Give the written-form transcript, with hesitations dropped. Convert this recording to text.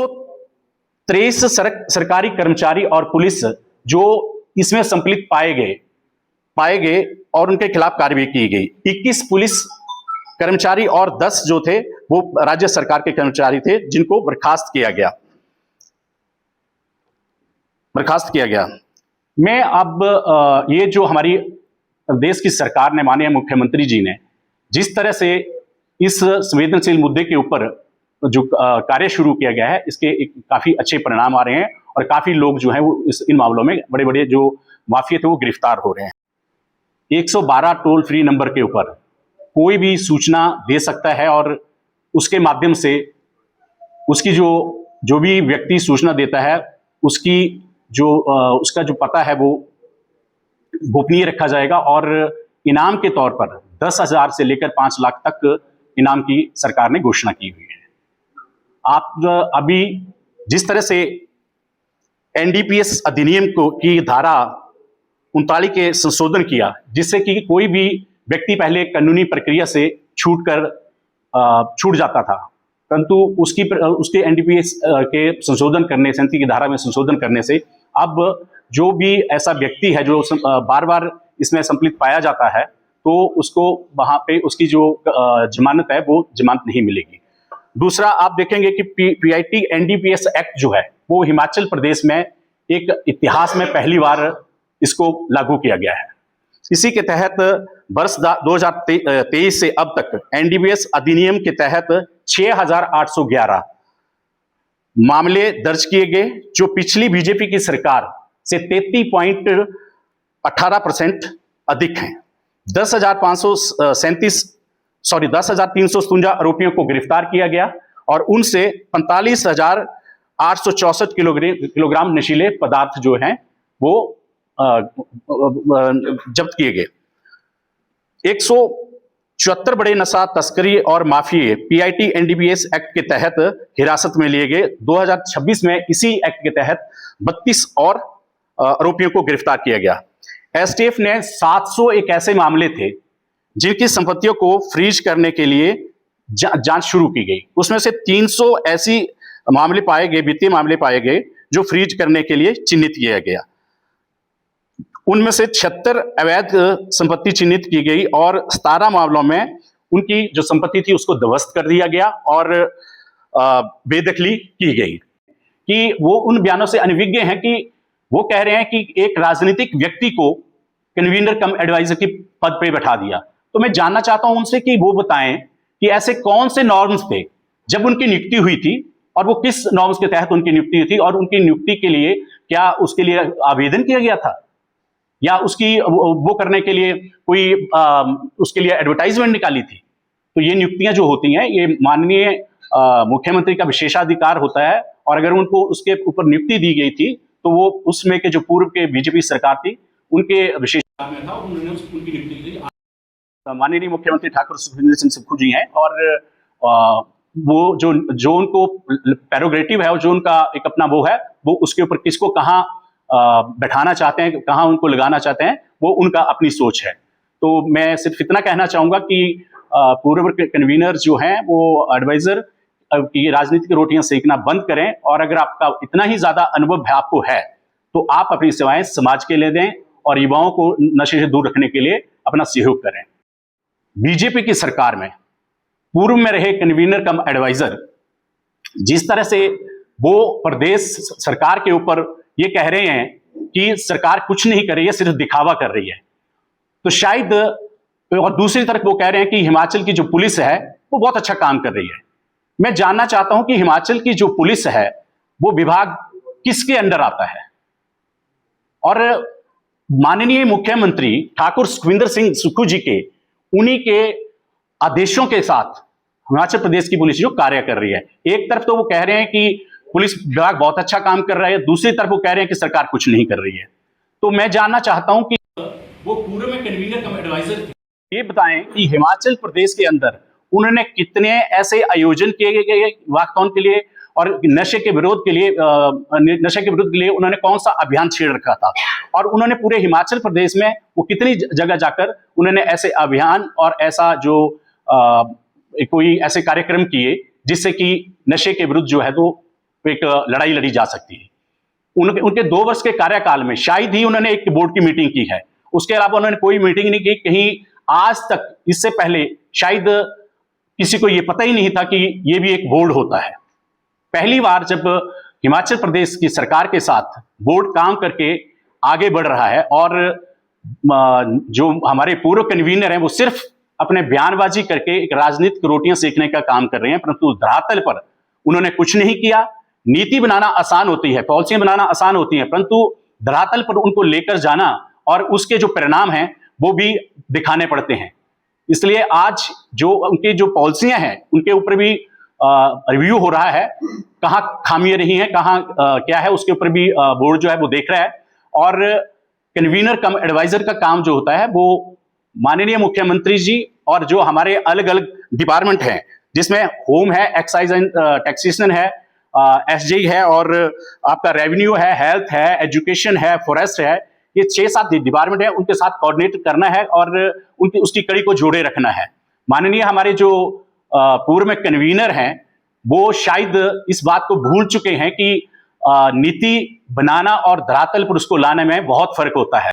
123 सरकारी कर्मचारी और पुलिस जो इसमें संपलित पाए गए और उनके खिलाफ कार्रवाई की गई। 21 पुलिस कर्मचारी और 10 जो थे वो राज्य सरकार के कर्मचारी थे जिनको बर्खास्त किया गया। मैं अब ये जो हमारी देश की सरकार ने, माननीय मुख्यमंत्री जी ने जिस तरह से इस संवेदनशील मुद्दे के ऊपर जो कार्य शुरू किया गया है, इसके काफी अच्छे परिणाम आ रहे हैं और काफी लोग जो हैं वो इन मामलों में बड़े बड़े जो माफिया थे वो गिरफ्तार हो रहे हैं। 112 टोल फ्री नंबर के ऊपर कोई भी सूचना दे सकता है और उसके माध्यम से उसकी जो भी व्यक्ति सूचना देता है उसका जो पता है वो गोपनीय रखा जाएगा और इनाम के तौर पर 10,000 से लेकर 5 लाख तक इनाम की सरकार ने घोषणा की हुई है। आप अभी जिस तरह से एनडीपीएस अधिनियम की धारा 39 के संशोधन किया, जिससे कि कोई भी व्यक्ति पहले कानूनी प्रक्रिया से छूट जाता था, परंतु उसके एनडीपीएस के संशोधन करने से, 39 की धारा में संशोधन करने से अब जो भी ऐसा व्यक्ति है जो बार बार इसमें संपलित पाया जाता है तो उसको वहां पे उसकी जो जमानत है वो जमानत नहीं मिलेगी। दूसरा, आप देखेंगे कि पीआईटी एनडीपीएस एक्ट जो है वो हिमाचल प्रदेश में एक इतिहास में पहली बार इसको लागू किया गया है। इसी के तहत वर्ष 2023 से अब तक एनडीपीएस अधिनियम के तहत 6,811 मामले दर्ज किए गए, जो पिछली बीजेपी की सरकार से 33.18% अधिक हैं। 10,357 आरोपियों को गिरफ्तार किया गया और उनसे 45,864 किलोग्राम नशीले पदार्थ जो हैं वो जब्त किए गए। 174 बड़े नशा तस्करी और माफिए पीआईटी एनडीपीएस एक्ट के तहत हिरासत में लिए गए। 2026 में इसी एक्ट के तहत 32 और आरोपियों को गिरफ्तार किया गया। एसटीएफ ने 701 ऐसे मामले थे जिनकी संपत्तियों को फ्रीज करने के लिए जांच शुरू की गई। उसमें से 300 ऐसी मामले पाए गए, वित्तीय मामले पाए गए जो फ्रीज करने के लिए चिन्हित किया गया। उनमें से 76 अवैध संपत्ति चिन्हित की गई और 17 मामलों में उनकी जो संपत्ति थी उसको ध्वस्त कर दिया गया और बेदखली की गई। कि वो उन बयानों से अनभिज्ञ हैं कि वो कह रहे हैं कि एक राजनीतिक व्यक्ति को कन्वीनर कम एडवाइजर की पद पे बैठा दिया। तो मैं जानना चाहता हूं उनसे कि वो बताएं कि ऐसे कौन से नॉर्म्स थे जब उनकी नियुक्ति हुई थी और वो किस नॉर्म्स के तहत उनकी नियुक्ति हुई थी और उनकी नियुक्ति के लिए क्या उसके लिए आवेदन किया गया था या उसकी वो करने के लिए कोई उसके लिए एडवर्टाइजमेंट निकाली थी। तो ये नियुक्तियां जो होती हैं ये माननीय मुख्यमंत्री का विशेषाधिकार होता है और अगर उनको उसके ऊपर नियुक्ति दी गई थी तो वो उसमें के जो पूर्व के बीजेपी सरकार थी उनके विशेषाधिकार में था, उन्होंने उनकी नियुक्ति की। माननीय मुख्यमंत्री ठाकुर सुखविंदर सिंह सुक्खू जी हैं और वो जो उनको प्रेरोगेटिव है और जो उनका एक अपना वो है, वो उसके ऊपर किसको कहाँ बैठाना चाहते हैं, कहाँ उनको लगाना चाहते हैं, वो उनका अपनी सोच है। तो मैं सिर्फ इतना कहना चाहूंगा कि पूर्व कन्वीनर जो हैं वो एडवाइजर की राजनीतिक रोटियां सेकना बंद करें और अगर आपका इतना ही ज्यादा अनुभव है आपको है तो आप अपनी सेवाएं समाज के लिए दें और युवाओं को नशे से दूर रखने के लिए अपना सहयोग करें। बीजेपी की सरकार में पूर्व में रहे कन्वीनर कम एडवाइजर जिस तरह से वो प्रदेश सरकार के ऊपर ये कह रहे हैं कि सरकार कुछ नहीं कर रही है, सिर्फ दिखावा कर रही है, तो शायद, और दूसरी तरफ वो कह रहे हैं कि हिमाचल की जो पुलिस है वो बहुत अच्छा काम कर रही है। मैं जानना चाहता हूं कि हिमाचल की जो पुलिस है वो विभाग किसके अंडर आता है और माननीय मुख्यमंत्री ठाकुर सुखविंदर सिंह सुक्खू जी के उन्हीं के आदेशों के साथ हिमाचल प्रदेश की पुलिस जो कार्य कर रही है। एक तरफ तो वो कह रहे हैं कि पुलिस विभाग बहुत अच्छा काम कर रहा है, दूसरी तरफ वो कह रहे हैं कि सरकार कुछ नहीं कर रही है। तो मैं जानना चाहता हूं कि वो पूर्व में कन्वीनर कम एडवाइजर थे, ये बताएं कि हिमाचल प्रदेश के अंदर उन्होंने कितने ऐसे आयोजन किए गए वॉकथॉन के लिए और नशे के विरोध के लिए उन्होंने कौन सा अभियान छेड़ रखा था और उन्होंने पूरे हिमाचल प्रदेश में वो कितनी जगह जाकर उन्होंने ऐसे अभियान और ऐसा जो कोई ऐसे कार्यक्रम किए जिससे कि नशे के विरुद्ध जो है तो एक लड़ाई लड़ी जा सकती है। उनके 2 वर्ष के कार्यकाल में शायद ही उन्होंने एक बोर्ड की मीटिंग की है, उसके अलावा उन्होंने कोई मीटिंग नहीं की कहीं आज तक। इससे पहले शायद किसी को यह पता ही नहीं था कि यह भी एक बोर्ड होता है। पहली बार जब हिमाचल प्रदेश की सरकार के साथ बोर्ड काम करके आगे बढ़ रहा है और जो हमारे पूर्व कन्वीनर हैं वो सिर्फ अपने बयानबाजी करके एक राजनीतिक रोटियां सेकने का काम कर रहे हैं, परंतु धरातल पर उन्होंने कुछ नहीं किया। नीति बनाना आसान होती है, पॉलिसियां बनाना आसान होती है, परंतु धरातल पर उनको लेकर जाना और उसके जो परिणाम हैं वो भी दिखाने पड़ते हैं। इसलिए आज जो उनकी जो पॉलिसियां हैं उनके ऊपर भी रिव्यू हो रहा है, कहां खामियां रही हैं, कहां क्या है, उसके ऊपर भी बोर्ड जो है वो देख रहा है। और कन्वीनर कम एडवाइजर का काम जो होता है वो माननीय मुख्यमंत्री जी और जो हमारे अलग अलग डिपार्टमेंट हैं, जिसमें होम है, एक्साइज एंड टैक्सेशन है, एसजी है, और आपका रेवेन्यू है, हेल्थ है, एजुकेशन है, फॉरेस्ट है, ये 6-7 डिपार्टमेंट है, उनके साथ कोऑर्डिनेट करना है और उनकी उसकी कड़ी को जोड़े रखना है। माननीय हमारे जो पूर्व में कन्वीनर हैं वो शायद इस बात को भूल चुके हैं कि नीति बनाना और धरातल पर उसको लाने में बहुत फर्क होता है।